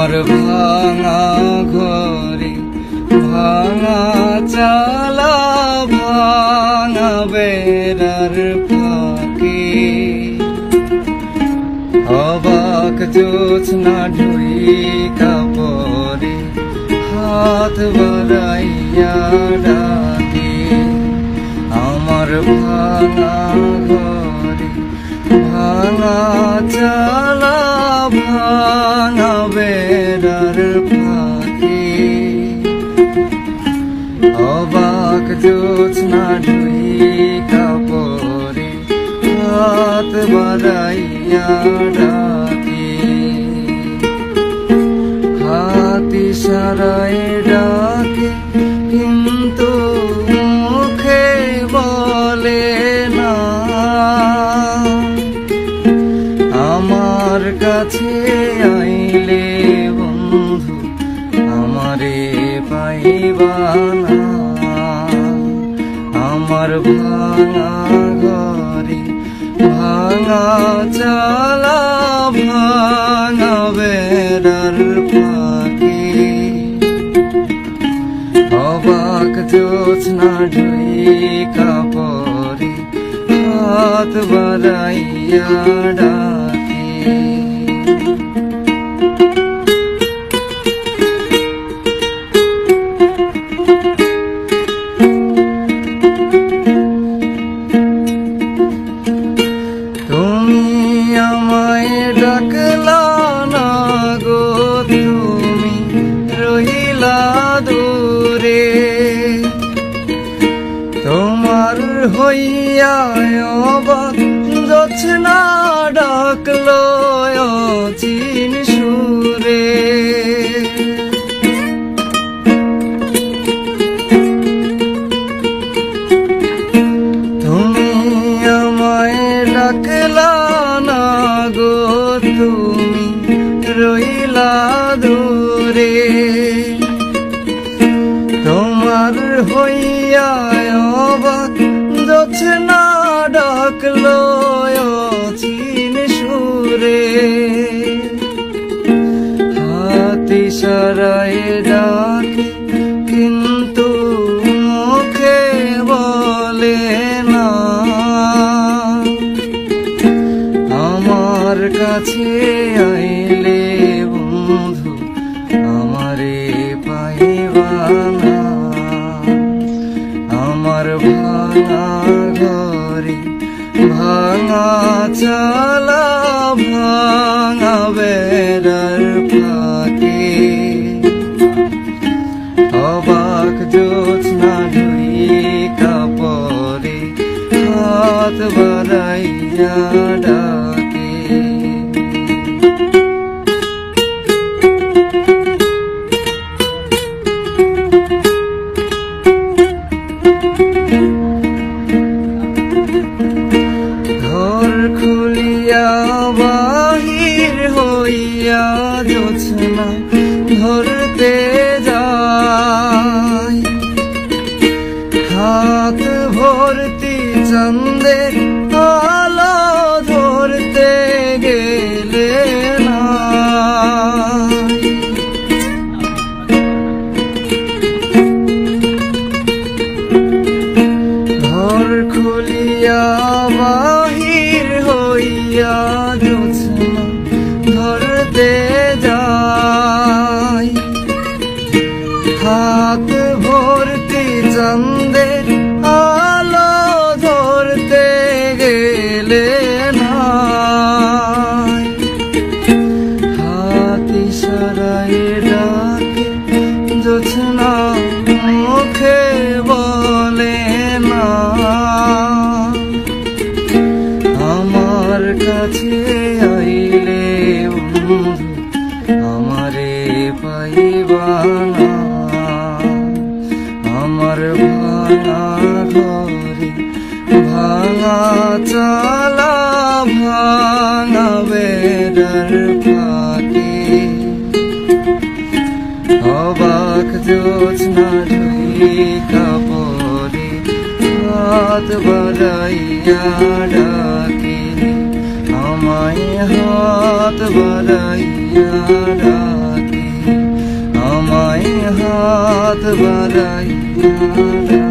আমার ভাঙা ঘরে ভাঙা চালা ভাঙা বেড়ার ফাঁকে অবাক জোছনা ঢুইকা পরে হাত বাড়াইয়া ডাকে আমার ভাঙা ঘরে ভাঙা চালা ভাঙা বেড়ার ফাঁকে অবাক জোছনা ঢুইকা পরে হাত বাড়াইয়া ডাকে হাত ইশারায় ডাকে কিন্তু মুখে বলে না আমার কাছে আইলে বন্ধু আমারে পাইবা না আমার ভাঙা ঘরে ভাঙা চালা ভাঙা বেড়ার ফাঁকে অবাক জোছনা ঢুইকা পরে হাত বাড়াইয়া ডাকে তুমি আমায় ডাকলা না গো তুমি রহিলা দূরে তোমার হইয়া অবাক জোছনা ডাকলো অচিন সুরে তুমি আমায় ডাকলা না গো তুমি রইলা দূরে তোমার হইয়া অবাক জোছনা ডাকলো অচিন সুরে হাত ইশারায় ডাকে কিন্তু মুখে বলে না আমার কাছে আইলে বন্ধু আমারে পাইবা না আমার ভাঙা ঘরে ভাঙা চালা ভাঙা বেড়ার ফাঁকে অবাক জোছনা ঢুইকা পরে হাত বাড়াইয়া ডাকে ঘর খুলিয়া বাহির হইয়া জোছনা ধরতে যায় হাত ভর্তি চন্দের আলো ধরতে গেলে না ঘর খুলিয়া বাহির হইয়া জোছনা ধরতে যায় হাত ভর্তি চন্দের আলো ধরতে গেলে না হাত ইশারায় ডাকে জোছনা মুখে বলে না আমার কাছে আইলে বন্ধু আমারে পাইবা না আমার ভাঙা ঘরে ভাঙা চালা ভাঙা বেড়ার ফাঁকে অবাক জোছনা ঢুইকা পরে হাত বাড়াইয়া ডাকে আমায় হাত বাড়াইয়া ডাকে। হাত বাড়াইয়া